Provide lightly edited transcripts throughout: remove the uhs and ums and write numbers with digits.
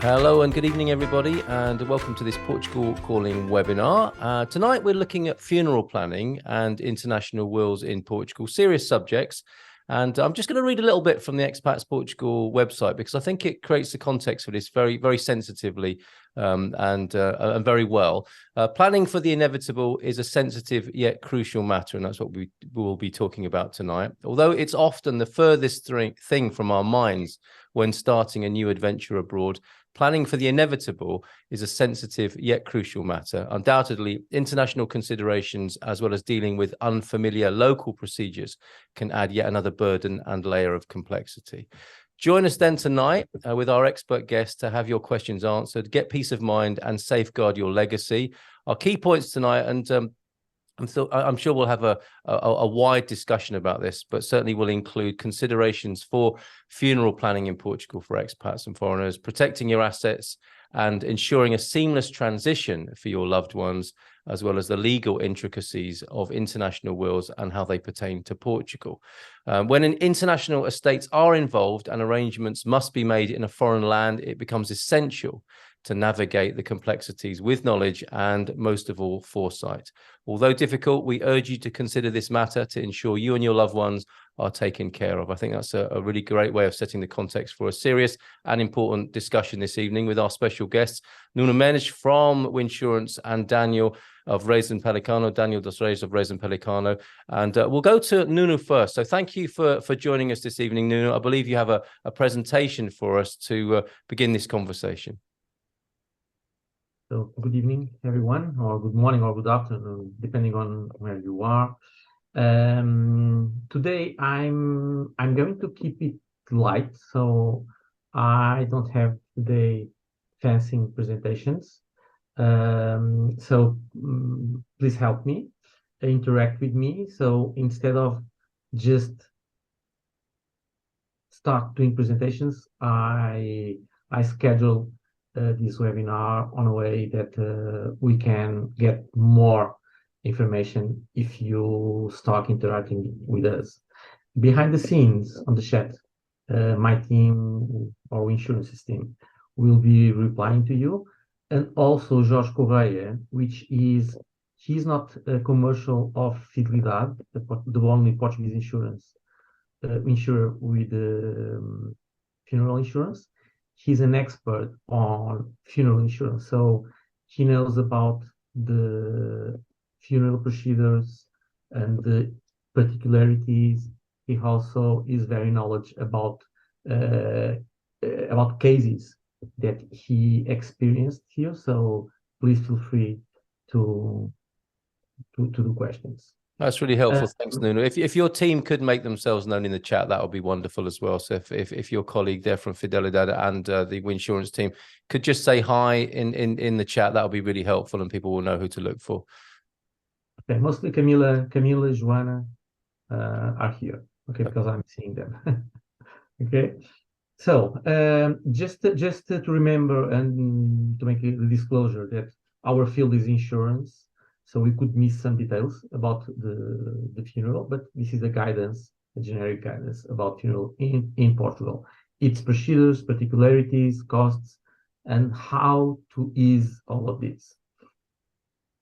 Hello and good evening, everybody, and welcome to this Portugal Calling webinar. Tonight, we're looking at funeral planning and international wills in Portugal, serious subjects. And I'm just going to read a little bit from the Expats Portugal website because I think it creates the context for this very, very sensitively and very well. Planning for the inevitable is a sensitive yet crucial matter, and that's what we will be talking about tonight. Although it's often the furthest thing from our minds when starting a new adventure abroad, planning for the inevitable is a sensitive yet crucial matter. Undoubtedly, international considerations as well as dealing with unfamiliar local procedures can add yet another burden and layer of complexity. Join us then tonight with our expert guest to have your questions answered, get peace of mind and safeguard your legacy. Our key points tonight, and I'm sure we'll have a wide discussion about this, but certainly will include considerations for funeral planning in Portugal for expats and foreigners, protecting your assets and ensuring a seamless transition for your loved ones, as well as the legal intricacies of international wills and how they pertain to Portugal. When international estates are involved and arrangements must be made in a foreign land, it becomes essential to navigate the complexities with knowledge and, most of all, foresight. Although difficult, we urge you to consider this matter to ensure you and your loved ones are taken care of. I think that's a really great way of setting the context for a serious and important discussion this evening with our special guests, Nuno Mendes from Winsurance and Daniel of Reis and Pelicano, Daniel dos Reis of Reis and Pelicano. And we'll go to Nuno first. So thank you for joining us this evening, Nuno. I believe you have a presentation for us to begin this conversation. So good evening, everyone, or good morning or good afternoon, depending on where you are. Today, I'm going to keep it light, so I don't have today fancy presentations. So please help me, interact with me. So instead of just start doing presentations, I schedule this webinar on a way that we can get more information if you start interacting with us. Behind the scenes on the chat, my team or insurance team will be replying to you. And also Jorge Correia, he's not a commercial of Fidelidade, the only Portuguese insurer with funeral insurance. He's an expert on funeral insurance, so he knows about the funeral procedures and the particularities. He also is very knowledgeable about cases that he experienced here. So please feel free to do questions. That's really helpful. Thanks, Nuno. If your team could make themselves known in the chat, that would be wonderful as well. So if your colleague there from Fidelidade and the Winsurance team could just say hi in the chat, that would be really helpful, and people will know who to look for. Okay, mostly Camila, Joanna are here. Okay, because I'm seeing them. Okay, so just to remember and to make a disclosure that our field is insurance. So we could miss some details about the funeral, but this is a guidance, a generic guidance about funeral in Portugal. Its procedures, particularities, costs, and how to ease all of this.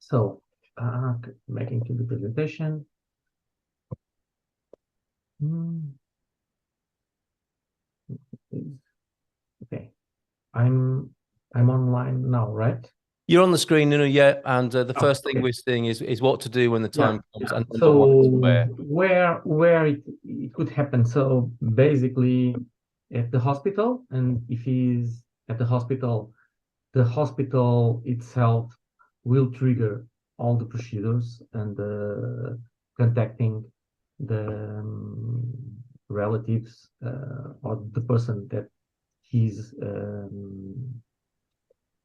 So making to the presentation. Okay, I'm online now, right? You're on the screen, Nuno, yeah, and the first thing we're seeing is what to do when the time comes. And so where it could happen. So basically at the hospital, and if he's at the hospital itself will trigger all the procedures and contacting the relatives or the person that he's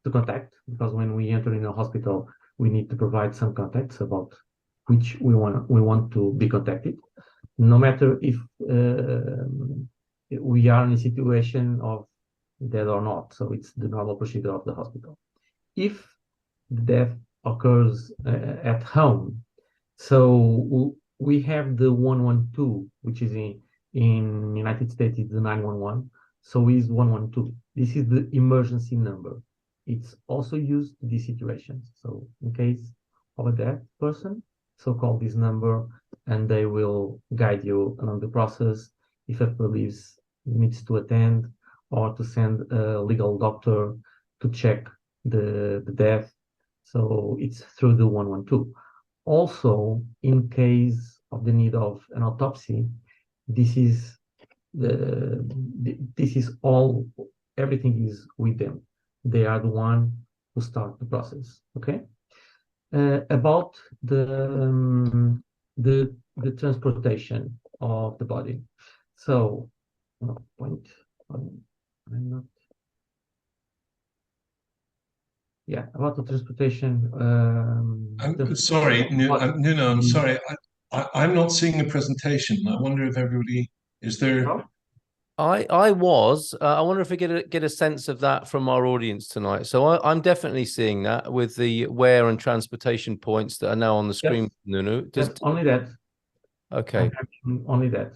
to contact, because when we enter in a hospital, we need to provide some contacts about which we want to be contacted, no matter if we are in a situation of death or not. So it's the normal procedure of the hospital. If the death occurs at home, so we have the 112, which is in United States, it's the 911. So is 112. This is the emergency number. It's also used in these situations. So in case of a dead person, so call this number and they will guide you along the process if a police needs to attend or to send a legal doctor to check the death. So it's through the 112. Also, in case of the need of an autopsy, this is this is all, everything is with them. They are the one who start the process. Okay. About the transportation of the body. So, point. I'm not. Yeah, about the transportation. I'm sorry, Nuno, I'm sorry. I'm not seeing a presentation. I wonder if everybody is there. No? I was. I wonder if we get a sense of that from our audience tonight. So I'm definitely seeing that with the where and transportation points that are now on the screen. Yes. Nunu, Only that. okay. Only that.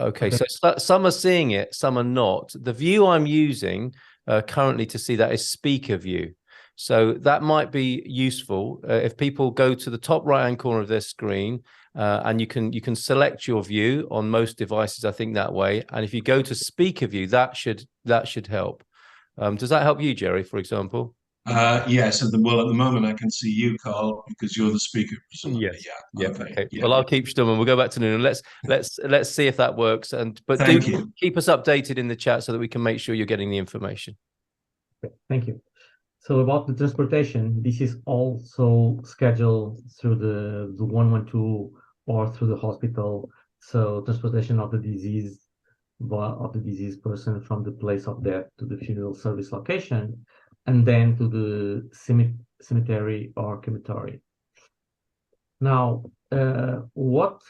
Okay, Okay. so some are seeing it, some are not. The view I'm using currently to see that is speaker view. So that might be useful if people go to the top right-hand corner of their screen and you can select your view on most devices, I think that way. And if you go to speaker view, that should help. Does that help you, Jerry, for example? Yes, at the moment I can see you, Carl, because you're the speaker, presumably. Yes. Yeah. Yeah. Okay. Okay. Yeah. Well, I'll keep stum and we'll go back to noon. Let's see if that works. But do Thank you. keep us updated in the chat so that we can make sure you're getting the information. Okay, thank you. So about the transportation, this is also scheduled through the 112 or through the hospital. So transportation of the diseased person from the place of death to the funeral service location, and then to the cemetery or crematory. Now, what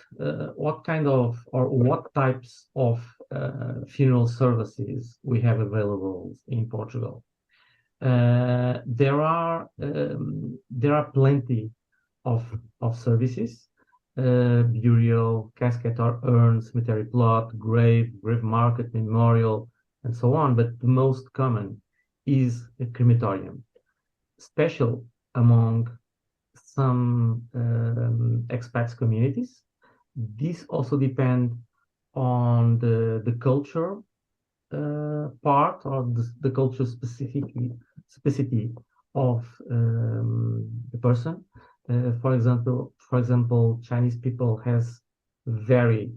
kind of or what types of funeral services we have available in Portugal? There are plenty of services: burial, casket or urn, cemetery plot, grave market, memorial, and so on. But the most common is a crematorium, special among some expats communities. This also depends on the culture part or the culture specificity of the person. For example, Chinese people has very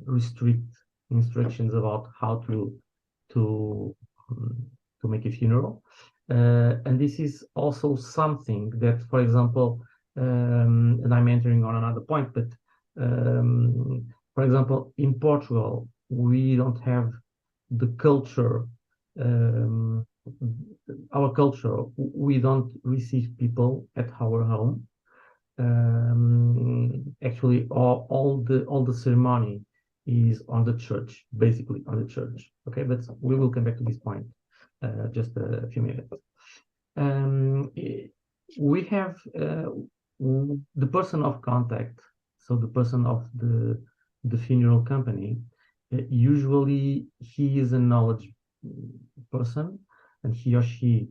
restrict instructions about how to to make a funeral, and this is also something that, for example, and I'm entering on another point, but for example, in Portugal, we don't have the culture, um, our culture, we don't receive people at our home. Actually, all the ceremony is on the church, basically on the church. Okay, but we will come back to this point just a few minutes. We have the person of contact, so the person of the funeral company. Usually, he is a knowledge person, and he or she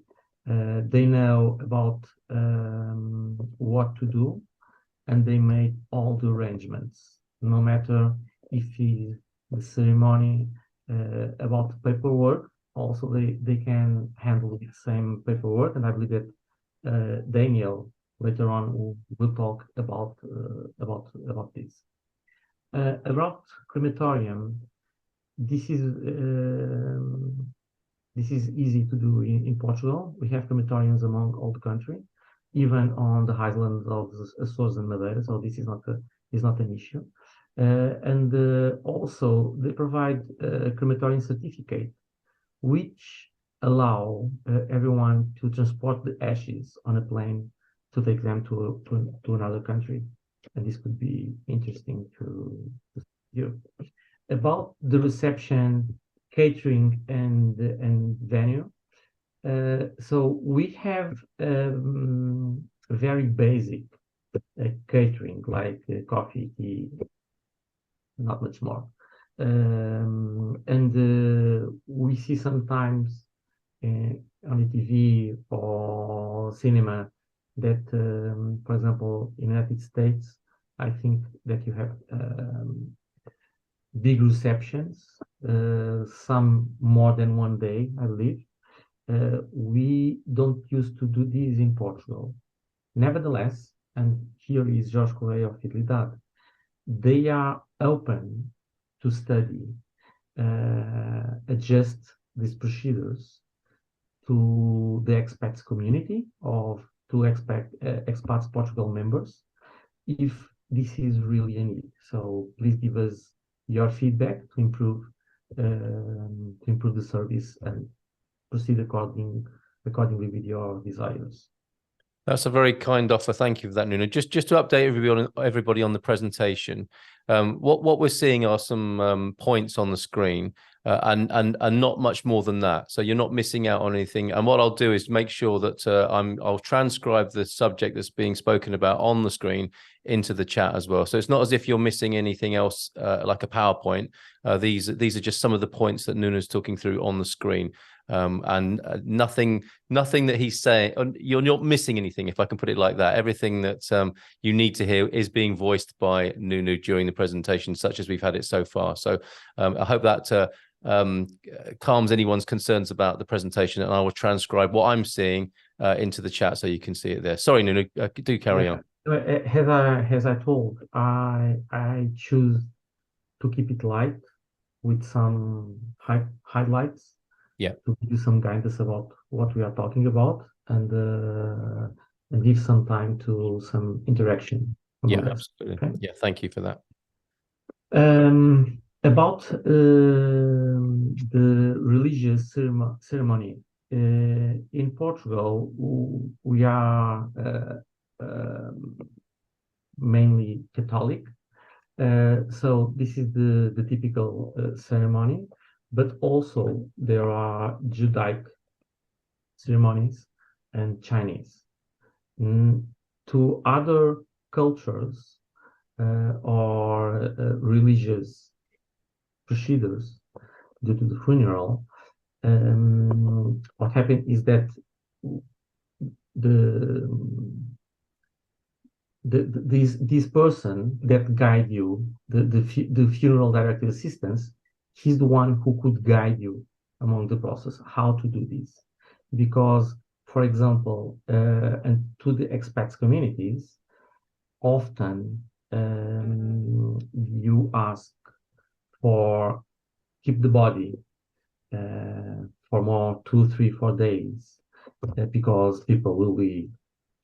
they know about what to do, and they make all the arrangements, no matter if it's the ceremony about the paperwork. Also, they can handle the same paperwork, and I believe that Daniel later on will talk about this. About crematorium, this is easy to do in Portugal. We have crematoriums among all the country, even on the highlands of Açores and Madeira. So this is not an issue. And also they provide a crematorium certificate, which allow everyone to transport the ashes on a plane to take them to another country. And this could be interesting to you. About the reception, catering, and venue. So we have very basic catering, like coffee, tea, not much more. And see sometimes on the TV or cinema that, for example, in the United States, I think that you have big receptions, some more than one day, I believe. We don't used to do this in Portugal. Nevertheless, and here is Jorge Correia of Fidelidade, they are open to study, adjust these procedures to the expats community of expats Portugal members, if this is really a need. So please give us your feedback to improve the service and proceed accordingly with your desires. That's a very kind offer. Thank you for that, Nuno. Just to update everybody on the presentation, what we're seeing are some points on the screen, and not much more than that. So you're not missing out on anything. And what I'll do is make sure that I'll transcribe the subject that's being spoken about on the screen into the chat as well. So it's not as if you're missing anything else, like a PowerPoint. These are just some of the points that Nuno's talking through on the screen. And nothing that he's saying, you're not missing anything, if I can put it like that. Everything that you need to hear is being voiced by Nuno during the presentation, such as we've had it so far. So I hope that calms anyone's concerns about the presentation, and I will transcribe what I'm seeing into the chat so you can see it there. Sorry, Nuno, do carry on. As I told, I choose to keep it light with some highlights. Yeah. To give you some guidance about what we are talking about, and give some time to some interaction among us. Absolutely. Okay? Yeah, thank you for that. About the religious ceremony in Portugal, we are mainly Catholic. So this is the typical ceremony, but also there are Judaic ceremonies and Chinese. To other cultures or religious procedures due to the funeral, what happened is that this person that guide you, the funeral director assistance, he's the one who could guide you among the process, how to do this. Because, for example, and to the expats communities, often you ask for keep the body for more 2, 3, 4 days because people will be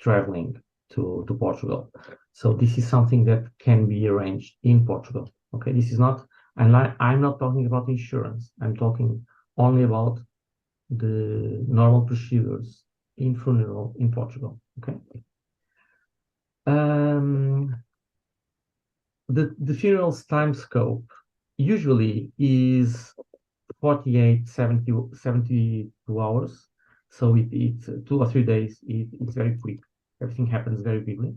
traveling to Portugal. So this is something that can be arranged in Portugal. Okay, this is not, and I'm not talking about insurance. I'm talking only about the normal procedures in funeral in Portugal. Okay. The funeral's time scope usually is 48, 72 hours. So it's 2 or 3 days. It's very quick. Everything happens very quickly.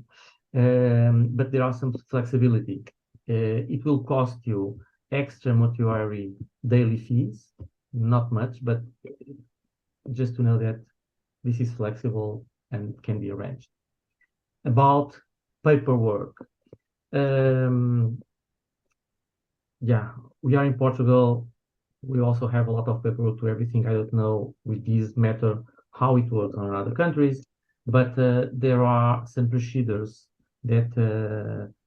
But there are some flexibility. It will cost you extra mortuary daily fees, not much, but just to know that this is flexible and can be arranged. About paperwork. Yeah, we are in Portugal. We also have a lot of paperwork to everything. I don't know with this matter how it works on other countries, but there are some procedures that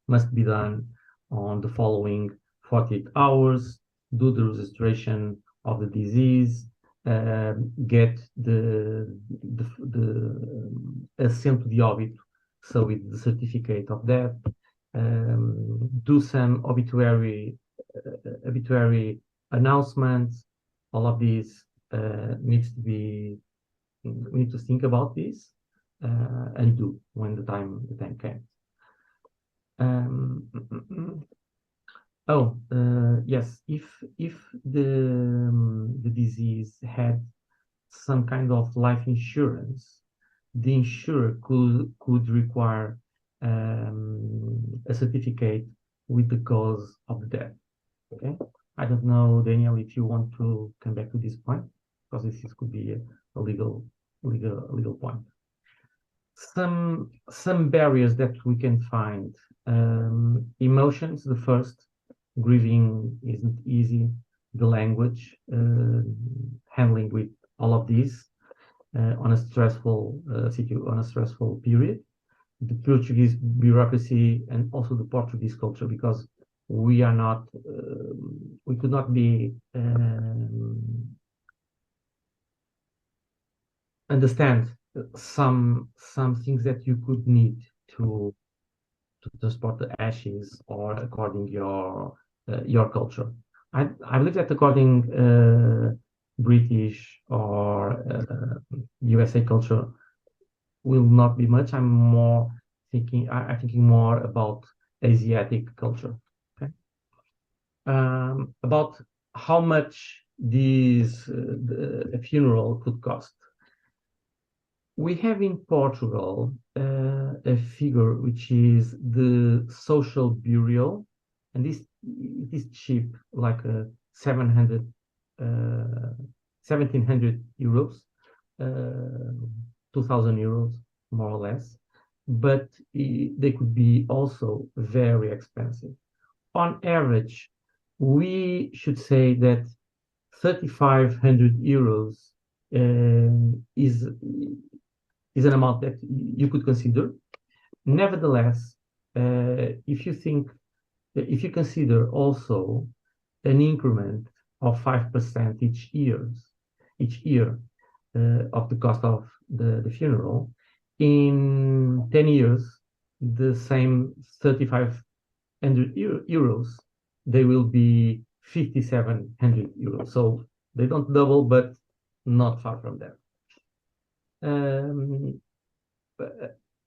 must be done on the following 48 hours, do the registration of the disease, get the assent to the óbito, so with the certificate of death, do some obituary announcements. All of these we need to think about this and do when the time came. Yes, if the disease had some kind of life insurance, the insurer could require a certificate with the cause of the death. Okay, I don't know, Daniel, if you want to come back to this point, because this could be a legal point. Some barriers that we can find. Emotions, the first, grieving isn't easy. The language, handling with all of these on a stressful period. The Portuguese bureaucracy and also the Portuguese culture, because we are not, we could not be understand some things that you could need to transport the ashes, or according your culture. I believe that according British or USA culture will not be much. I'm more thinking. I'm thinking more about Asiatic culture. Okay. About how much a funeral could cost. We have in Portugal a figure which is the social burial, and this it is cheap, like 700, 1,700 euros, 2,000 euros, more or less, but they could be also very expensive. On average, we should say that 3,500 euros is an amount that you could consider. Nevertheless, if you consider also an increment of 5% each year of the cost of the funeral, in 10 years, the same 3,500 euros, they will be 5,700 euros. So they don't double, but not far from that.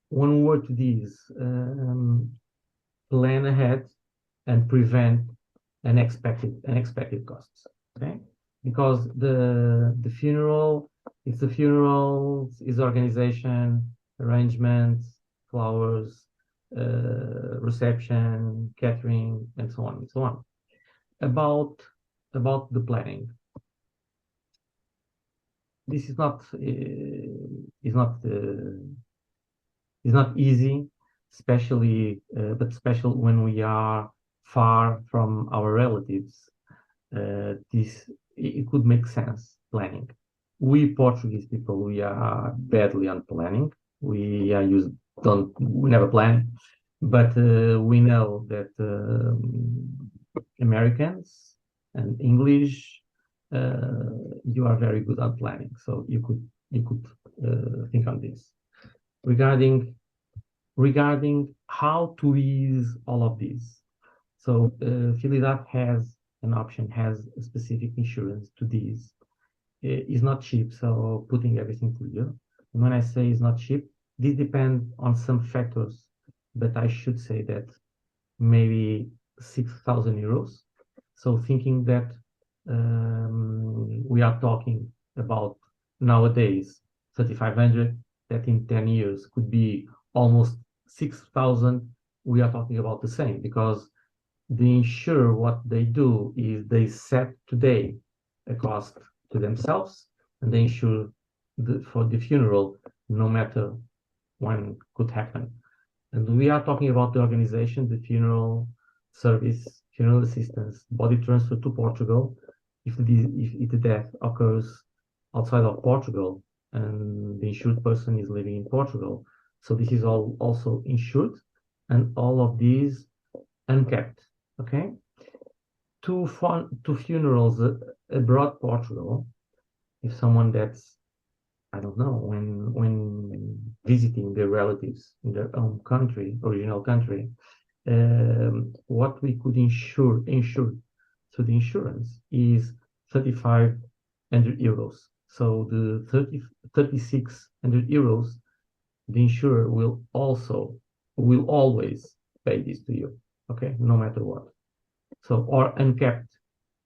One word to these, plan ahead and prevent unexpected costs. Okay, because the funeral, it's the funerals, is organization, arrangements, flowers, reception, catering, and so on and so on. About the planning. This is not easy, especially when we are far from our relatives. It could make sense planning. We Portuguese people, we are badly on planning. We never plan, but we know that Americans and English, you are very good at planning, so you could think on this regarding how to ease all of these. So Fidelidade has an option, has a specific insurance to these. It's not cheap, so putting everything clear. And when I say it's not cheap, this depends on some factors, but I should say that maybe 6,000 euros. So thinking that we are talking about nowadays 3,500, that in 10 years could be almost 6,000. We are talking about the same, because the insurer, what they do is they set today a cost to themselves, and they insure for the funeral, no matter when could happen. And we are talking about the organization, the funeral service, funeral assistance, body transfer to Portugal. If the death occurs outside of Portugal and the insured person is living in Portugal, so this is all also insured, and all of these uncapped. Okay, to funerals abroad Portugal, if someone that's, I don't know, when visiting their relatives in their own country, original country, what we could insure through the insurance is 3,500 euros. So the 3,600 euros, the insurer will always pay this to you. Okay, no matter what. So, or uncapped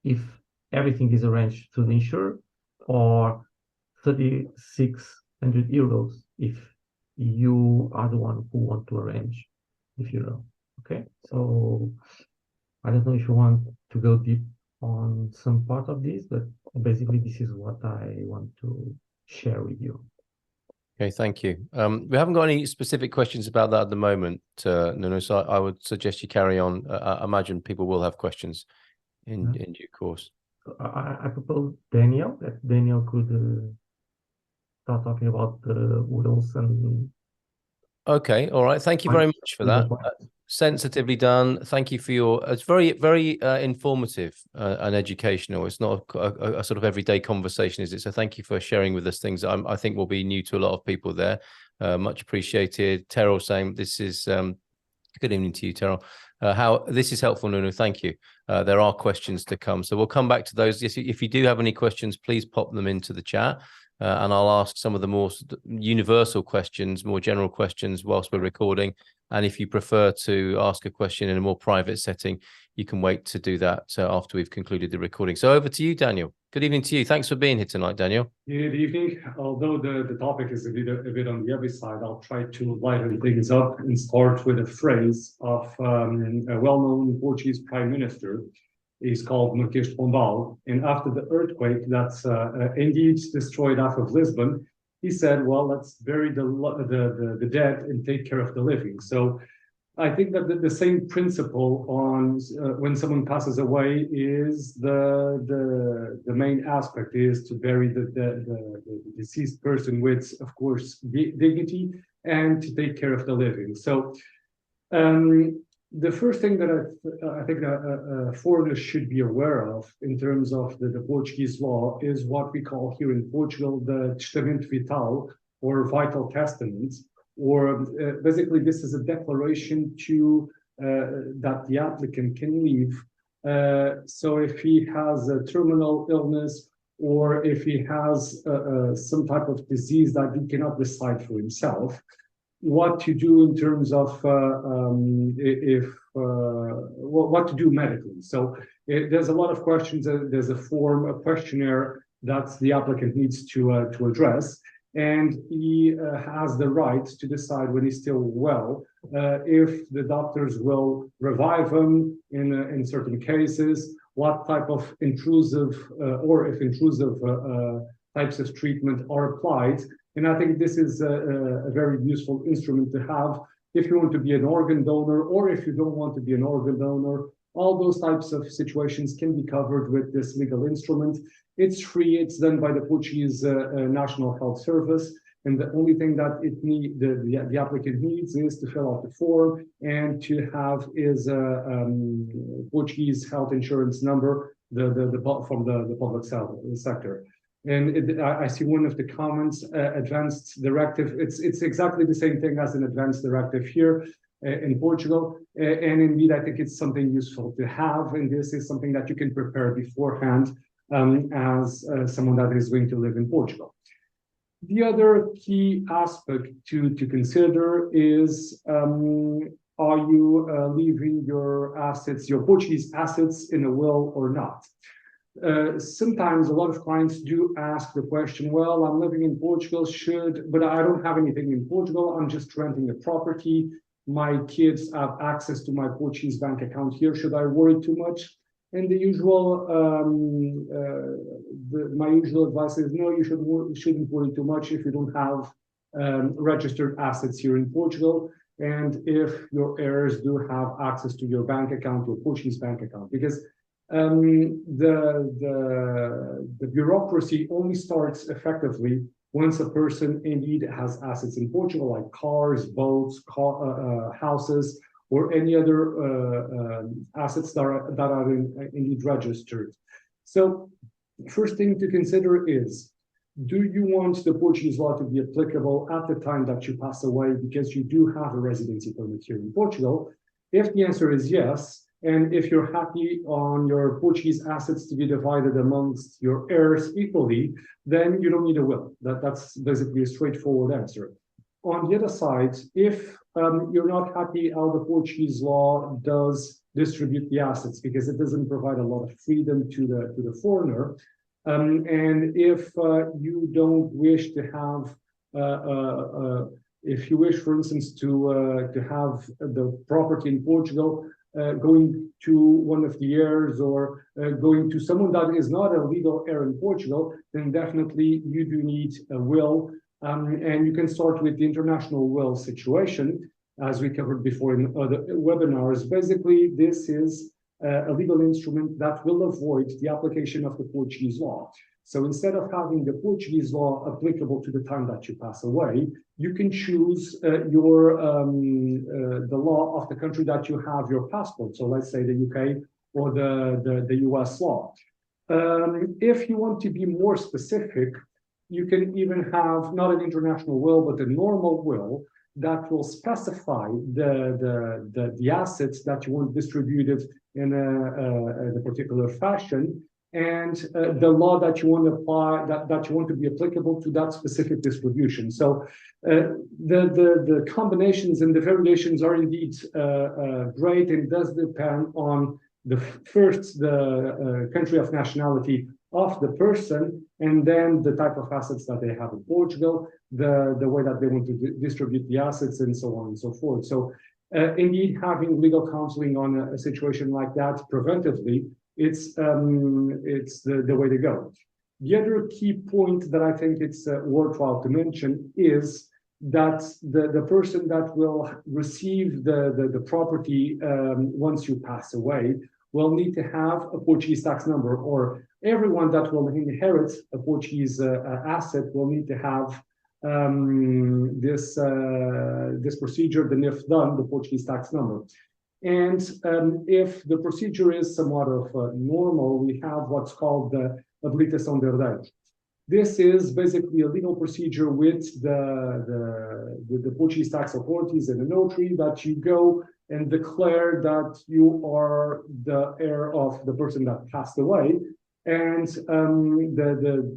if everything is arranged through the insurer, or 3,600 euros if you are the one who want to arrange the funeral. Okay, so I don't know if you want to go deep on some part of this, but basically this is what I want to share with you. Okay, thank you. We haven't got any specific questions about that at the moment, Nuno, so I would suggest you carry on. I imagine people will have questions in due course. I propose Daniel, that Daniel could start talking about the wills and... Okay, all right. Thank you very much for that. Sensitively done. Thank you for your. It's very, very informative and educational. It's not a sort of everyday conversation, is it? So thank you for sharing with us things that I think will be new to a lot of people there. Much appreciated. Terrell saying this is good evening to you, Terrell. How this is helpful, Nuno. Thank you. There are questions to come, so we'll come back to those. If you do have any questions, please pop them into the chat. And I'll ask some of the more universal questions, more general questions whilst we're recording. And if you prefer to ask a question in a more private setting, you can wait to do that after we've concluded the recording. So over to you, Daniel. Good evening to you. Thanks for being here tonight, Daniel. Good evening. Although the topic is a bit on the heavy side, I'll try to lighten things up and start with a phrase of a well-known Portuguese prime minister. He's called Marquês de Pombal. And after the earthquake that's indeed destroyed half of Lisbon, he said, well, let's bury the dead and take care of the living. So I think that the same principle on when someone passes away is the main aspect is to bury the deceased person with, of course, dignity and to take care of the living. So the first thing that I think foreigners should be aware of in terms of the Portuguese law is what we call here in Portugal the Testamento Vital, or vital testament, or basically this is a declaration to that the applicant can leave. So if he has a terminal illness or if he has some type of disease that he cannot decide for himself, what to do in terms of what to do medically. So there's a lot of questions. There's a form, a questionnaire that the applicant needs to address, and he has the right to decide when he's still well if the doctors will revive him in certain cases, what type of intrusive or if intrusive types of treatment are applied. And I think this is a very useful instrument to have if you want to be an organ donor or if you don't want to be an organ donor. All those types of situations can be covered with this legal instrument. It's free. It's done by the Portuguese National Health Service. And the only thing that the applicant needs is to fill out the form and to have his Portuguese health insurance number from the public sector. And I see one of the comments, Advance Directive. It's exactly the same thing as an Advance Directive here in Portugal. And indeed, I think it's something useful to have. And this is something that you can prepare beforehand as someone that is going to live in Portugal. The other key aspect to consider is, are you leaving your assets, your Portuguese assets, in a will or not? Sometimes a lot of clients do ask the question, well, I'm living in Portugal, but I don't have anything in Portugal. I'm just renting a property. My kids have access to my Portuguese bank account here. Should I worry too much? And the usual, my usual advice is, no, you shouldn't worry too much if you don't have registered assets here in Portugal, and if your heirs do have access to your bank account, your Portuguese bank account, because the bureaucracy only starts effectively once a person indeed has assets in Portugal, like cars, boats, houses, or any other assets that are indeed registered. So first thing to consider is, do you want the Portuguese law to be applicable at the time that you pass away because you do have a residency permit here in Portugal? If the answer is yes, and if you're happy on your Portuguese assets to be divided amongst your heirs equally, then you don't need a will. That's basically a straightforward answer. On the other side, if you're not happy how the Portuguese law does distribute the assets because it doesn't provide a lot of freedom to the foreigner, and if you don't wish to have, if you wish, for instance, to have the property in Portugal going to one of the heirs or going to someone that is not a legal heir in Portugal, then definitely you do need a will. And you can start with the international will situation, as we covered before in other webinars. Basically, this is a legal instrument that will avoid the application of the Portuguese law. So instead of having the Portuguese law applicable to the time that you pass away, you can choose the law of the country that you have your passport. So let's say the UK or the US law. If you want to be more specific, you can even have not an international will, but a normal will that will specify the assets that you want distributed in a particular fashion, and the law that you want to apply, that you want to be applicable to that specific distribution. So the combinations and the variations are indeed great, and does depend on the country of nationality of the person, and then the type of assets that they have in Portugal, the way that they want to distribute the assets, and so on and so forth. So indeed, having legal counseling on a situation like that preventively, it's the way to go. The other key point that I think it's worthwhile to mention is that the person that will receive the property once you pass away will need to have a Portuguese tax number, or everyone that will inherit a Portuguese asset will need to have this procedure, the NIF done, the Portuguese tax number. And if the procedure is somewhat of normal, we have what's called the habilitação de herdeiro. This is basically a legal procedure with the Portuguese tax authorities and the notary, that you go and declare that you are the heir of the person that passed away. And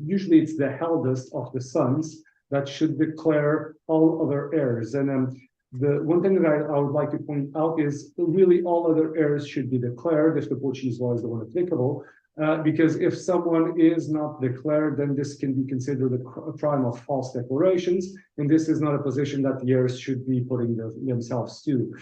usually it's the eldest of the sons that should declare all other heirs. And the one thing that I would like to point out is really all other heirs should be declared if the Portuguese law is the one applicable. Because if someone is not declared, then this can be considered a crime of false declarations, and this is not a position that the heirs should be putting themselves to.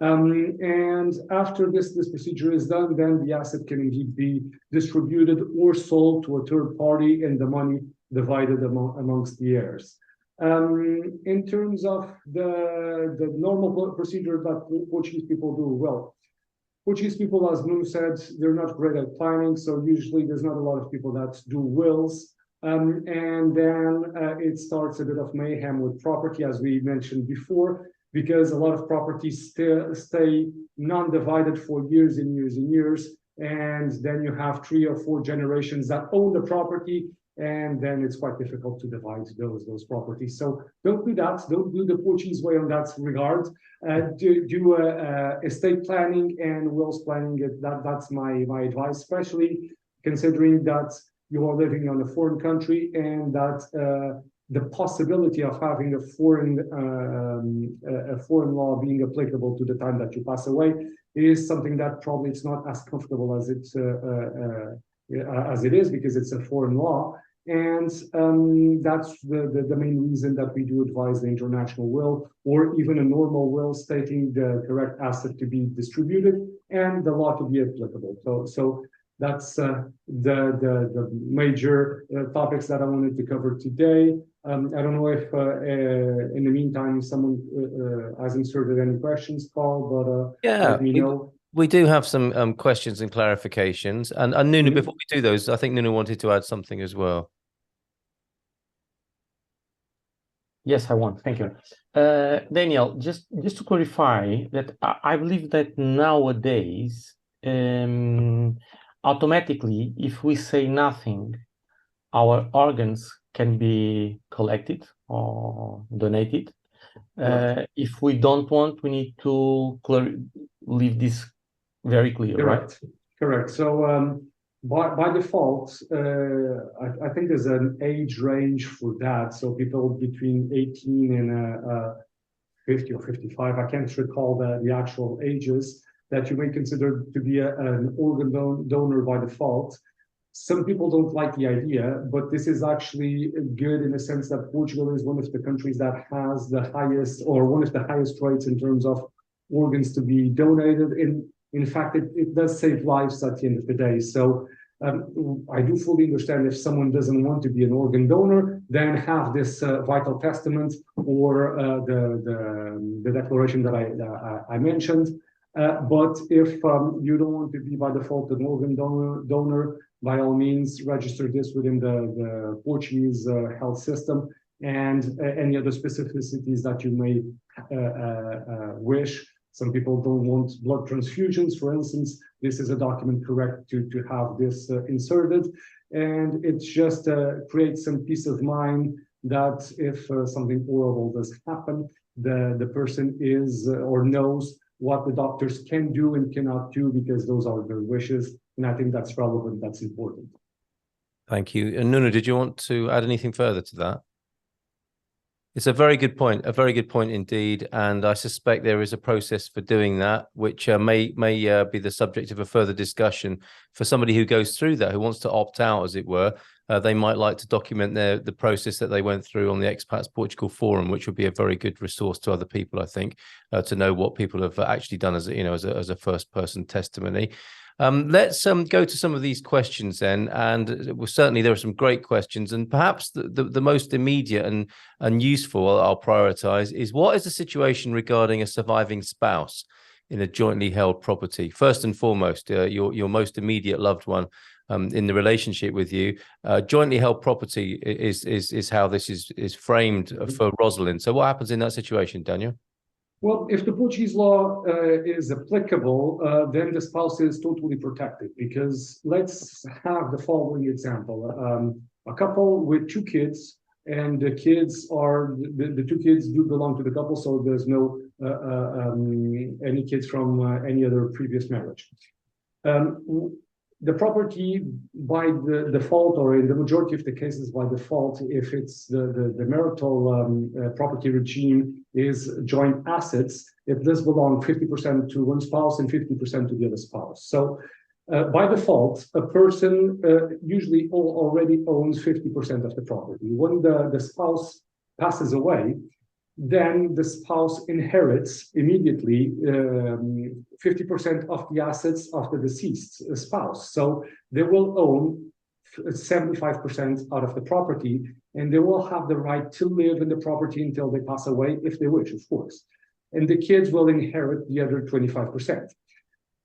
And after this procedure is done, then the asset can indeed be distributed or sold to a third party, and the money divided amongst the heirs. In terms of the normal procedure that Portuguese people do, well, Portuguese people, as Nuno said, they're not great at planning, so usually there's not a lot of people that do wills. And then it starts a bit of mayhem with property, as we mentioned before, because a lot of properties stay non-divided for years and years and years. And then you have 3 or 4 generations that own the property, and then it's quite difficult to divide those properties. So don't do that. Don't do the Portuguese way on that regard. Do estate planning and wills planning. That's my advice, especially considering that you are living on a foreign country, and that the possibility of having a foreign law being applicable to the time that you pass away is something that probably it's not as comfortable as it is, because it's a foreign law. And that's the main reason that we do advise the international will, or even a normal will stating the correct asset to be distributed and the law to be applicable. So that's the major topics that I wanted to cover today. I don't know if in the meantime someone has inserted any questions, Paul, but yeah, let me know. We do have some questions and clarifications. And Nuno, before we do those, I think Nuno wanted to add something as well. Yes, I want. Thank you. Daniel, just to clarify that I believe that nowadays, automatically, if we say nothing, our organs can be collected or donated. If we don't want, we need to leave this very clear, Correct. right? Correct. So by default, I think there's an age range for that. So people between 18 and 50 or 55, I can't recall the actual ages, that you may consider to be an organ donor by default. Some people don't like the idea, but this is actually good in the sense that Portugal is one of the countries that has the highest, or one of the highest rates in terms of organs to be donated. And In fact, it does save lives at the end of the day. So I do fully understand if someone doesn't want to be an organ donor, then have this vital testament or the declaration that I mentioned. But if you don't want to be by default an organ donor, by all means, register this within the Portuguese health system, and any other specificities that you may wish. Some people don't want blood transfusions, for instance. This is a document correct to have this inserted. And it just creates some peace of mind that if something horrible does happen, the person is or knows what the doctors can do and cannot do, because those are their wishes. And I think that's relevant, that's important. Thank you. And Nuno, did you want to add anything further to that? It's a very good point indeed, and I suspect there is a process for doing that, which may be the subject of a further discussion for somebody who goes through that, who wants to opt out, as it were. They might like to document the process that they went through on the Expats Portugal forum, which would be a very good resource to other people, I think, to know what people have actually done as a first person testimony. Let's go to some of these questions then, and certainly there are some great questions, and perhaps the most immediate and useful I'll prioritize is, what is the situation regarding a surviving spouse in a jointly held property? First and foremost, your most immediate loved one in the relationship with you. Jointly held property is how this is framed for Rosalind. So what happens in that situation, Daniel? Well, if the Portuguese law is applicable, then the spouse is totally protected, because let's have the following example. A couple with two kids, and the kids are, the two kids do belong to the couple, so there's no any kids from any other previous marriage. The property by the default, or in the majority of the cases by default, if it's the marital property regime is joint assets, it does belong 50% to one spouse and 50% to the other spouse. So by default, a person usually already owns 50% of the property. When the spouse passes away, then the spouse inherits immediately 50% of the assets of the deceased spouse. So they will own 75% out of the property, and they will have the right to live in the property until they pass away, if they wish, of course. And the kids will inherit the other 25%.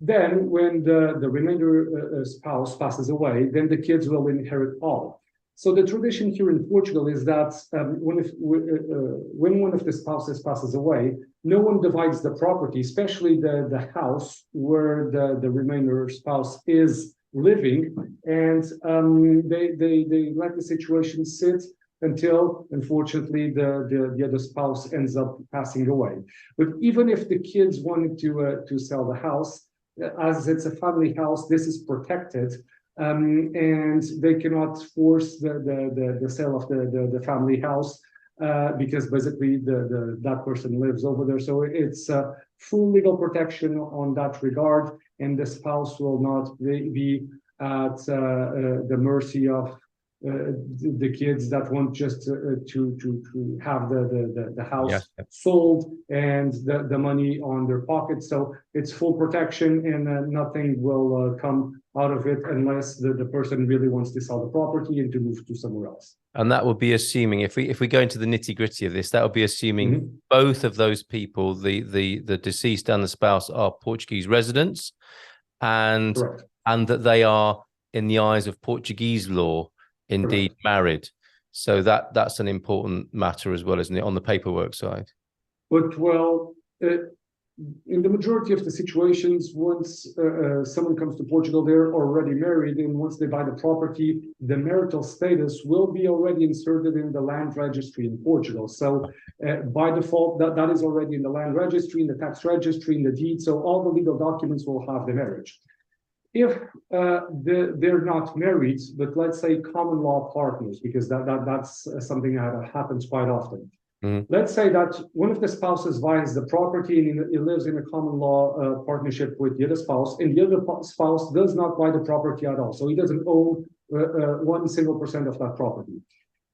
Then when the remainder spouse passes away, then the kids will inherit all. So the tradition here in Portugal is that when one of the spouses passes away, no one divides the property, especially the house where the remainder spouse is living, and they let the situation sit until, unfortunately, the other spouse ends up passing away. But even if the kids wanted to sell the house, as it's a family house, this is protected. And they cannot force the sale of the family house because basically that person lives over there. So it's full legal protection on that regard, and the spouse will not be at the mercy of the kids that want just to have the house sold and the money on their pocket. So it's full protection, and nothing will come out of it unless the person really wants to sell the property and to move to somewhere else. And that would be assuming, if we go into the nitty-gritty of this, that would be assuming both of those people, the deceased and the spouse, are Portuguese residents, and that they are, in the eyes of Portuguese law, indeed married. So that's an important matter as well, isn't it, on the paperwork side? But in the majority of the situations, once someone comes to Portugal, they're already married, and once they buy the property, the marital status will be already inserted in the land registry in Portugal. So by default, that is already in the land registry, in the tax registry, in the deed. So all the legal documents will have the marriage. If they're not married, but let's say common law partners, because that's something that happens quite often. Let's say that one of the spouses buys the property and he lives in a common law partnership with the other spouse, and the other spouse does not buy the property at all. So he doesn't own 1% of that property.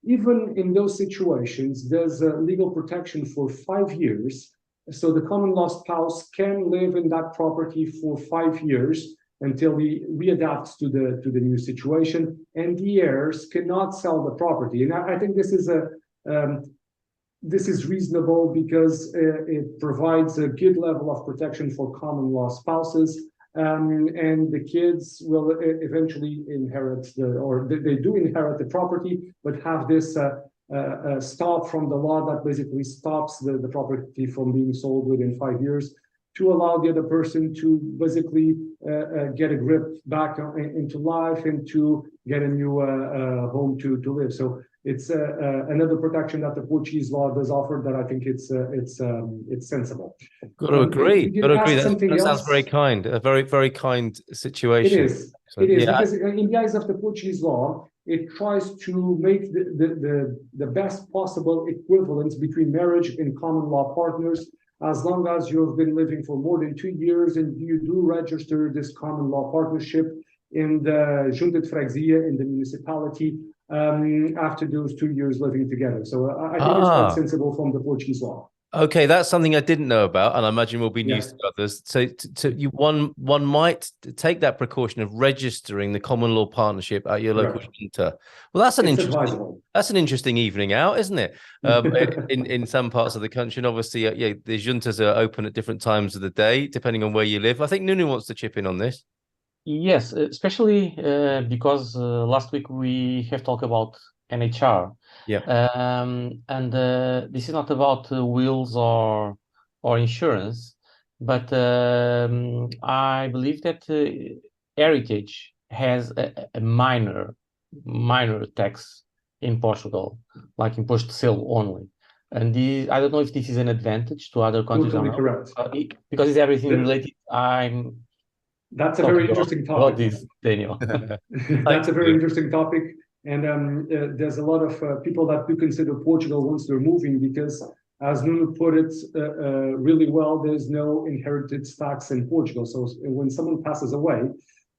Even in those situations, there's a legal protection for 5 years So the common law spouse can live in that property for 5 years until he readapts to the new situation, and the heirs cannot sell the property. And I think this is reasonable because it provides a good level of protection for common law spouses, and the kids will eventually inherit they do inherit the property, but have this stop from the law that basically stops the property from being sold within 5 years, to allow the other person to basically get a grip back into life and to get a new home to live. So it's another protection that the Portuguese law does offer that I think it's sensible. Got to agree. Got to agree. That sounds else. very kind. A very, very kind situation. It is. It is, because in the eyes of the Portuguese law, it tries to make the best possible equivalence between marriage and common law partners, as long as you have been living for more than 2 years and you do register this common law partnership in the Junta de Freguesia, in the municipality, after those 2 years living together. So I think it's quite sensible from the Portuguese law. Okay, that's something I didn't know about, and I imagine will be news to others. So, one might take that precaution of registering the common law partnership at your local junta. Well, that's an interesting evening out, isn't it? In some parts of the country, and obviously, the juntas are open at different times of the day, depending on where you live. I think Nunu wants to chip in on this. Yes, especially because last week we have talked about NHR. Yeah. And this is not about wills or insurance, but I believe that heritage has a minor tax in Portugal, like imposto de selo only. And I don't know if this is an advantage to other countries or not. Correct. Because it's everything related. That's a very interesting topic. About this, Daniel. That's a very interesting topic. And there's a lot of people that do consider Portugal once they're moving, because, as Nuno put it really well, there's no inheritance tax in Portugal. So when someone passes away,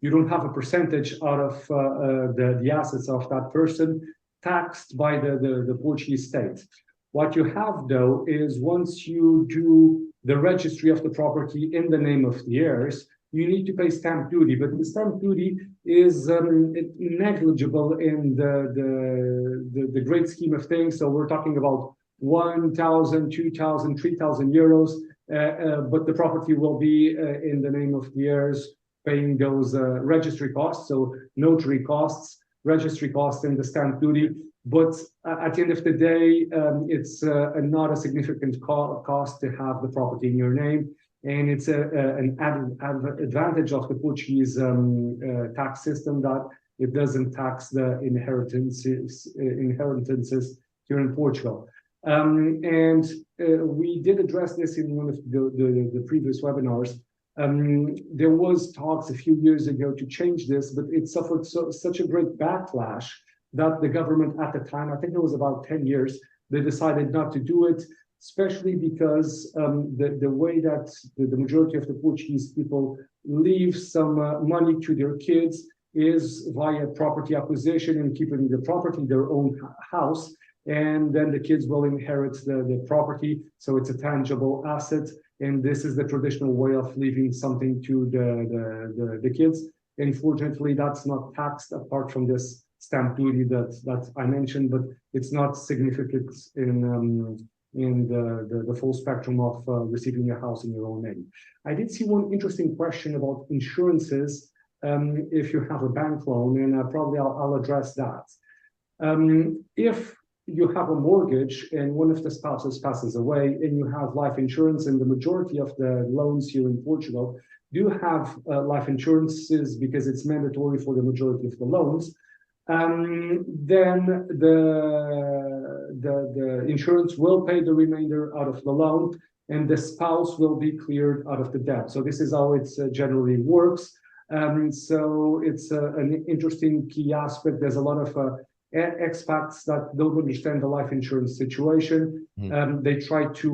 you don't have a percentage out of the assets of that person taxed by the Portuguese state. What you have, though, is once you do the registry of the property in the name of the heirs, you need to pay stamp duty, but the stamp duty is negligible in the great scheme of things. So we're talking about 1,000, 2,000, 3,000 euros, but the property will be in the name of the heirs, paying those registry costs, so notary costs, registry costs, and the stamp duty. But at the end of the day, it's not a significant cost to have the property in your name. And it's an advantage of the Portuguese tax system that it doesn't tax the inheritances here in Portugal. And we did address this in one of the previous webinars. There was talks a few years ago to change this, but it suffered such a great backlash that the government at the time, I think it was about 10 years, they decided not to do it, especially because the way that the majority of the Portuguese people leave some money to their kids is via property acquisition and keeping the property, their own house, and then the kids will inherit the property. So it's a tangible asset, and this is the traditional way of leaving something to the kids. And fortunately, that's not taxed apart from this stamp duty that I mentioned, but it's not significant in the full spectrum of receiving a house in your own name. I did see one interesting question about insurances if you have a bank loan, and probably I'll address that. If you have a mortgage and one of the spouses passes away and you have life insurance, and the majority of the loans here in Portugal do have life insurances because it's mandatory for the majority of the loans, then the insurance will pay the remainder out of the loan, and the spouse will be cleared out of the debt. So this is how it generally works. So it's an interesting key aspect. There's a lot of expats that don't understand the life insurance situation. They try to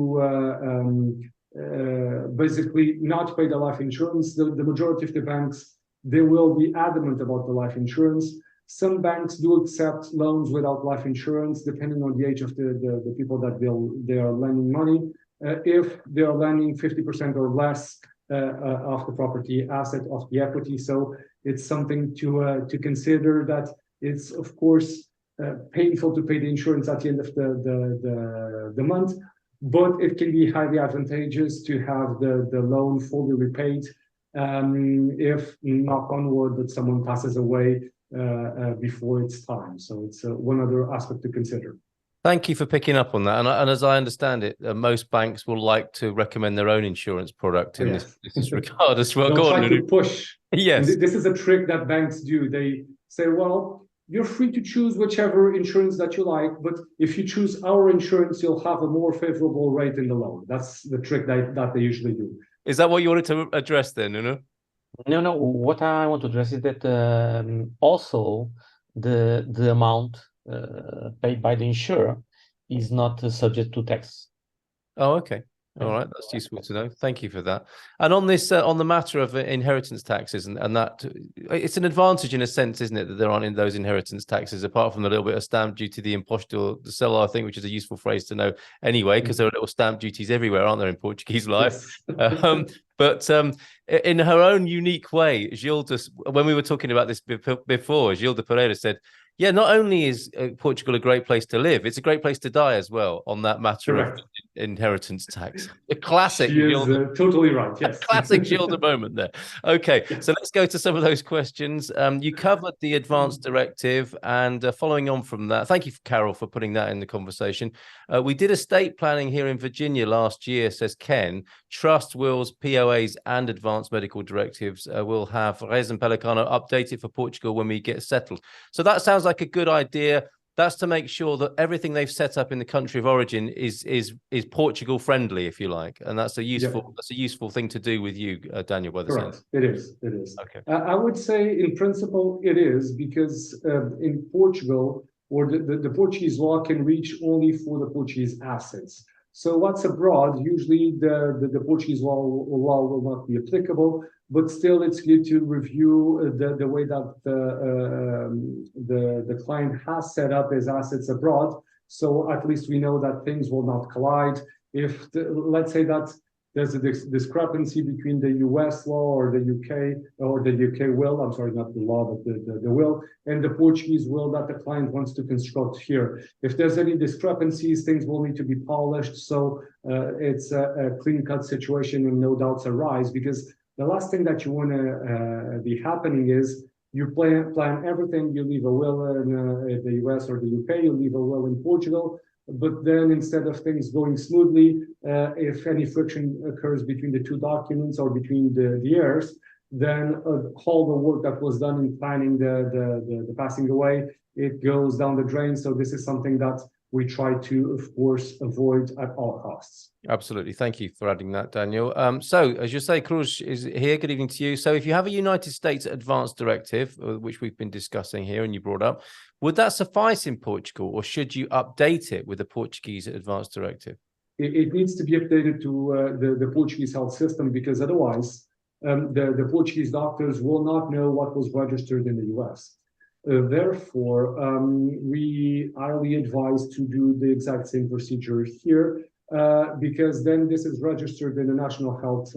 basically not pay the life insurance. The majority of the banks, they will be adamant about the life insurance. Some banks do accept loans without life insurance, depending on the age of the people that they are lending money. if they are lending 50% or less of the property asset of the equity. So it's something to consider, that it's of course painful to pay the insurance at the end of the month, but it can be highly advantageous to have the loan fully repaid if, knock on wood, that someone passes away before its time. So it's one other aspect to consider. Thank you for picking up on that. And as I understand it, most banks will like to recommend their own insurance product in this regard as well. They'll try to push. Yes. And this is a trick that banks do. They say, well, you're free to choose whichever insurance that you like, but if you choose our insurance, you'll have a more favorable rate in the loan. That's the trick that they usually do. Is that what you wanted to address then, Nuno? No. What I want to address is that also the amount paid by the insurer is not subject to tax. Oh, okay. All right, that's useful to know. Thank you for that. And on this, on the matter of inheritance taxes, and that, it's an advantage in a sense, isn't it, that there aren't in those inheritance taxes, apart from the little bit of stamp duty, the imposto de selo, I think, which is a useful phrase to know anyway, because there are little stamp duties everywhere, aren't there, in Portuguese life? Yes. But in her own unique way, Gilda, when we were talking about this before, Gilda Pereira said, yeah, not only is Portugal a great place to live, it's a great place to die as well on that matter of inheritance tax. A classic. She is totally right, yes. A classic Gilda moment there. Okay, so let's go to some of those questions. You covered the Advance Directive, and following on from that, thank you, Carol, for putting that in the conversation. We did estate planning here in Virginia last year, says Ken. Trust wills, POAs, and Advanced Medical Directives will have Reis and Pelicano updated for Portugal when we get settled. So that sounds like a good idea. That's to make sure that everything they've set up in the country of origin is Portugal friendly, if you like, and that's a useful thing to do with you, Daniel. By the sense, it is. Okay. I would say, in principle, it is, because in Portugal, or the Portuguese law can reach only for the Portuguese assets. So what's abroad, usually the Portuguese law will not be applicable, but still it's good to review the way that the client has set up his assets abroad. So at least we know that things will not collide. If let's say that there's a discrepancy between the US law or the UK will, I'm sorry, not the law, but the will, and the Portuguese will that the client wants to construct here. If there's any discrepancies, things will need to be polished. So it's a clean-cut situation and no doubts arise, because the last thing that you want to be happening is you plan everything, you leave a will in the US or the UK, you leave a will in Portugal, but then instead of things going smoothly, if any friction occurs between the two documents or between the heirs, then all the work that was done in planning the passing away, it goes down the drain. So this is something that we try to, of course, avoid at all costs. Absolutely. Thank you for adding that, Daniel. So, as you say, Cruz is here. Good evening to you. So, if you have a United States Advance Directive, which we've been discussing here and you brought up, would that suffice in Portugal, or should you update it with the Portuguese Advance Directive? It needs to be updated to the Portuguese health system, because otherwise the Portuguese doctors will not know what was registered in the US. Therefore, we highly advise to do the exact same procedure here, because then this is registered in the national health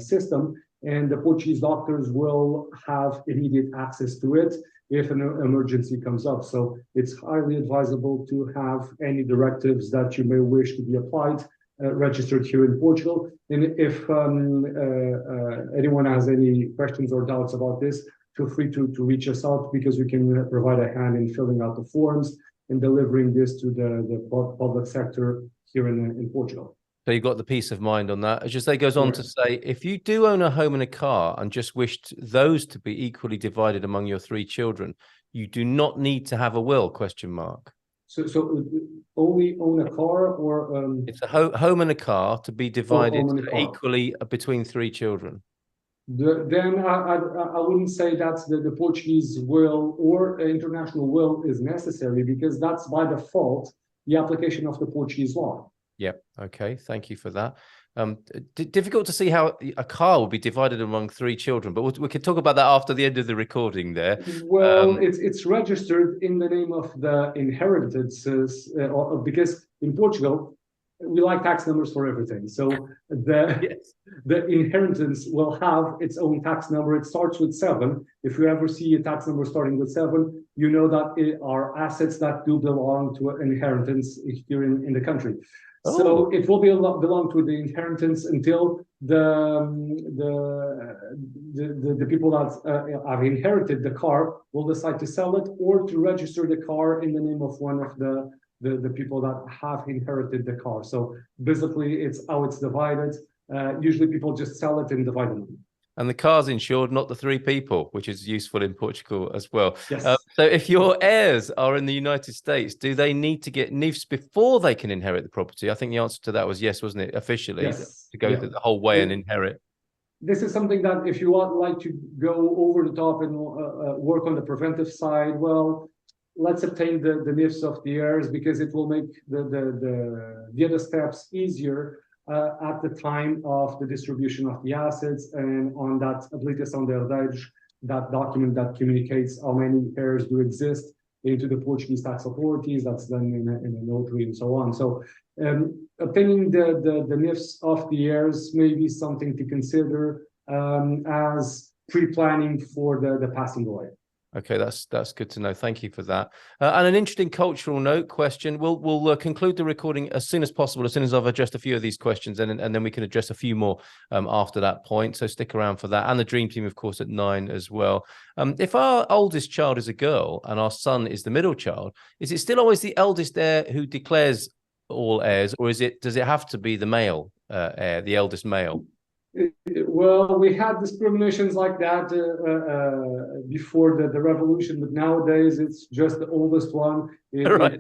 system, and the Portuguese doctors will have immediate access to it if an emergency comes up. So it's highly advisable to have any directives that you may wish to be applied registered here in Portugal. And if anyone has any questions or doubts about this, feel free to reach us out, because we can provide a hand in filling out the forms and delivering this to the public sector here in Portugal. So you got the peace of mind on that. As you say, goes on to say, if you do own a home and a car and just wished those to be equally divided among your 3 children, you do not need to have a will, ? So only own a car, or it's a home and a car to be divided equally between 3 children. Then I wouldn't say that the Portuguese will or international will is necessary, because that's by default the application of the Portuguese law. Yep. Okay. Thank you for that. Difficult to see how a car will be divided among 3 children, but we can talk about that after the end of the recording there. Well, it's registered in the name of the inheritances, because in Portugal, we like tax numbers for everything. So the inheritance will have its own tax number. It starts with 7. If you ever see a tax number starting with 7, you know that it are assets that do belong to an inheritance here in the country. Oh. So it will belong to the inheritance until the people that have inherited the car will decide to sell it or to register the car in the name of one of the people that have inherited the car. So basically, it's how it's divided. Usually, people just sell it and divide them. And the car's insured, not the 3 people, which is useful in Portugal as well. Yes. So if your heirs are in the United States, do they need to get NIFs before they can inherit the property? I think the answer to that was yes, wasn't it? Officially, yes. To go the whole way and inherit. This is something that if you would like to go over the top and work on the preventive side, well, let's obtain the NIFs of the heirs because it will make the other steps easier at the time of the distribution of the assets and on that habilitação de herdeiros, that document that communicates how many heirs do exist into the Portuguese tax authorities. That's done in a notary and so on. So obtaining the NIFs of the heirs may be something to consider as pre-planning for the passing away. Okay, that's good to know. Thank you for that. And an interesting cultural note question. We'll conclude the recording as soon as possible, as soon as I've addressed a few of these questions, and then we can address a few more after that point. So stick around for that. And the dream team, of course, at 9 as well. If our oldest child is a girl and our son is the middle child, is it still always the eldest heir who declares all heirs, or does it have to be the male heir, the eldest male? Well, we had discriminations like that before the revolution, but nowadays it's just the oldest one. Right. It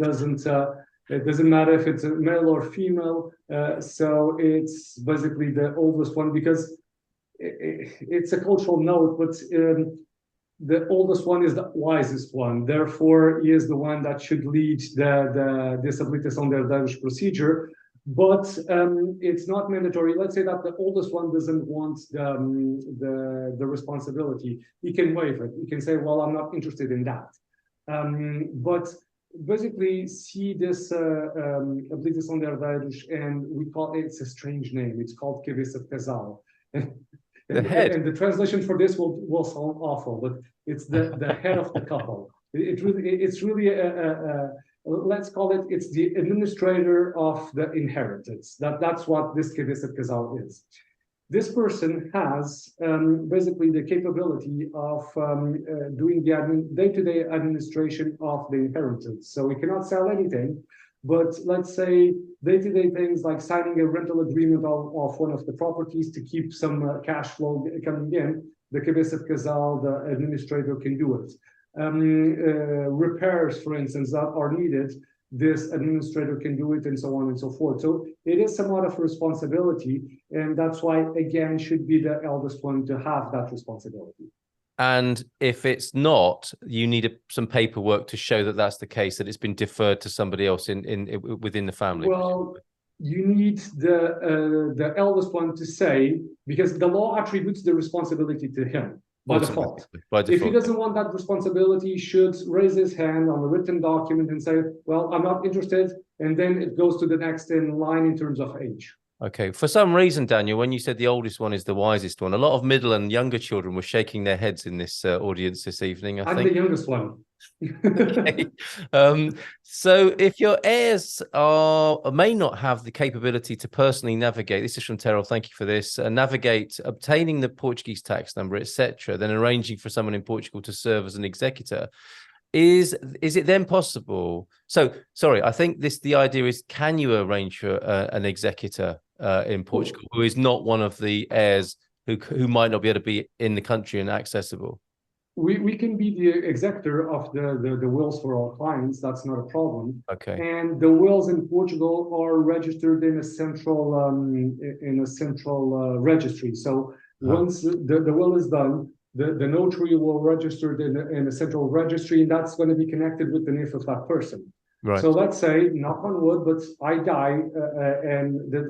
doesn't matter if it's a male or female. So it's basically the oldest one because it's a cultural note, but the oldest one is the wisest one. Therefore, he is the one that should lead this habilitação de herdeiros procedure. But it's not mandatory. Let's say that the oldest one doesn't want the responsibility. He can waive it. He can say, well, I'm not interested in that. But basically, see this habilitação de herdeiros, and we call it's a strange name. It's called cabeça de casal. The head. And the translation for this will sound awful, but it's the head of the couple. It's really let's call it, it's the administrator of the inheritance. That's what this cabeça de casal is. This person has basically the capability of doing the day-to-day administration of the inheritance. So we cannot sell anything, but let's say day-to-day things like signing a rental agreement of one of the properties to keep some cash flow coming in, the cabeça de casal, the administrator, can do it. Repairs, for instance, that are needed, this administrator can do it, and so on and so forth. So it is somewhat of a responsibility, and that's why, again, should be the eldest one to have that responsibility. And if it's not, you need some paperwork to show that that's the case, that it's been deferred to somebody else within the family. Well, you need the eldest one to say, because the law attributes the responsibility to him. By default. If he doesn't want that responsibility, he should raise his hand on a written document and say, well, I'm not interested. And then it goes to the next in line in terms of age. Okay. For some reason, Daniel, when you said the oldest one is the wisest one, a lot of middle and younger children were shaking their heads in this audience this evening, I think. I'm the youngest one. Okay. So if your heirs may not have the capability to personally navigate, this is from Terrell, thank you for this, navigate obtaining the Portuguese tax number, etc., then arranging for someone in Portugal to serve as an executor, is it then possible? So sorry, I think the idea is, can you arrange for an executor in Portugal who is not one of the heirs who might not be able to be in the country and accessible? We can be the executor of the wills for our clients. That's not a problem. Okay. And the wills in Portugal are registered in a central registry. So once the will is done, the notary will register it in a central registry, and that's going to be connected with the NIF of that person. Right. So let's say, knock on wood, but I die, and the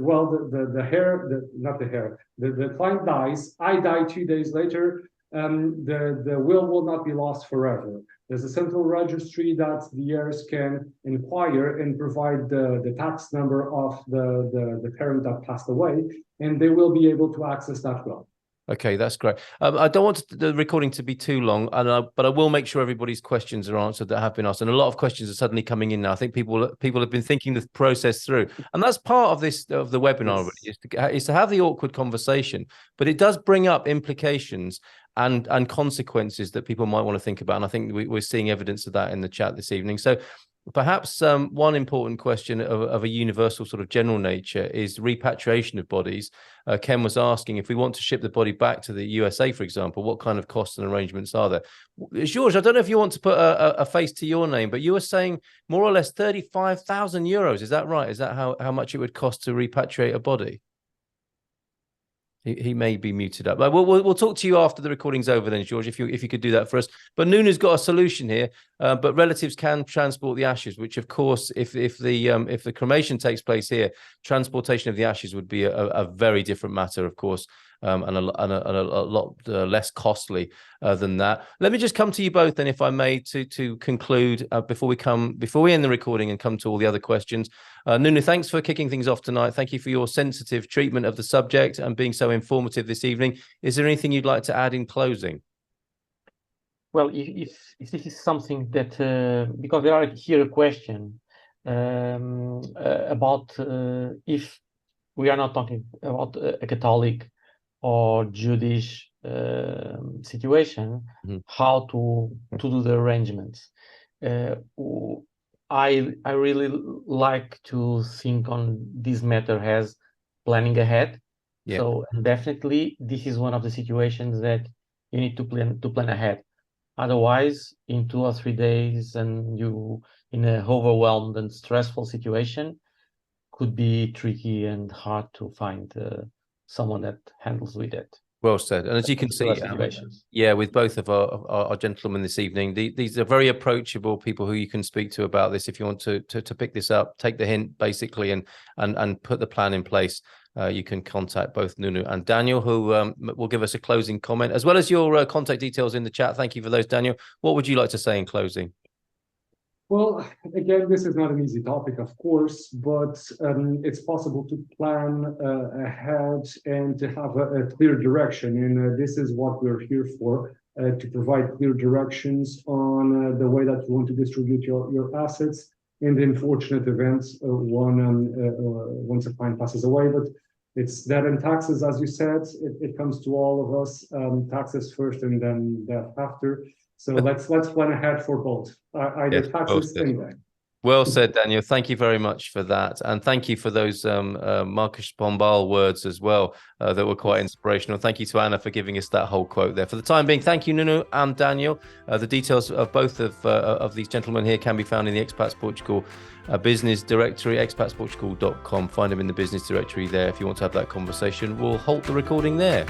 client dies. I die 2 days later. The will not be lost forever. There's a central registry that the heirs can inquire and provide the tax number of the parent that passed away, and they will be able to access that will. Okay, that's great. I don't want the recording to be too long, but I will make sure everybody's questions are answered that have been asked. And a lot of questions are suddenly coming in now. I think people have been thinking the process through, and that's part of the webinar. Yes. Really, is to have the awkward conversation, but it does bring up implications and consequences that people might want to think about. And I think we're seeing evidence of that in the chat this evening. So perhaps one important question of a universal sort of general nature is repatriation of bodies. Ken was asking, if we want to ship the body back to the USA, for example, what kind of costs and arrangements are there? George, I don't know if you want to put a face to your name, but you were saying more or less 35,000 euros. Is that right? Is that how much it would cost to repatriate a body? He may be muted up. But we'll talk to you after the recording's over then, George, if you could do that for us. But Nunu's got a solution here. But relatives can transport the ashes, which of course, if the cremation takes place here, transportation of the ashes would be a very different matter, of course, and a lot less costly than that. Let me just come to you both then, if I may, to conclude before we end the recording and come to all the other questions. Nunu, thanks for kicking things off tonight. Thank you for your sensitive treatment of the subject and being so informative this evening. Is there anything you'd like to add in closing? Well, if this is something that, because there are here a question about if we are not talking about a Catholic or Jewish situation, how to do the arrangements. I really like to think on this matter as planning ahead. Yeah. So definitely this is one of the situations that you need to plan ahead. Otherwise, in 2 or 3 days, and you in an overwhelmed and stressful situation, could be tricky and hard to find someone that handles with it. Well said. And as you can see, with both of our gentlemen this evening, these are very approachable people who you can speak to about this. If you want to pick this up, take the hint basically, and put the plan in place. You can contact both Nunu and Daniel, who will give us a closing comment, as well as your contact details in the chat. Thank you for those, Daniel. What would you like to say in closing? Well, again, this is not an easy topic, of course, but it's possible to plan ahead and to have a clear direction. And this is what we're here for, to provide clear directions on the way that you want to distribute your assets in the unfortunate events once a client passes away. But it's death and taxes, as you said. It comes to all of us, taxes first and then death after. So let's plan ahead for both, either taxes and death. Well said, Daniel. Thank you very much for that. And thank you for those Marcus Pombal words as well that were quite inspirational. Thank you to Anna for giving us that whole quote there. For the time being, thank you, Nuno and Daniel. The details of both of these gentlemen here can be found in the Expats Portugal business directory, expatsportugal.com. Find them in the business directory there if you want to have that conversation. We'll halt the recording there.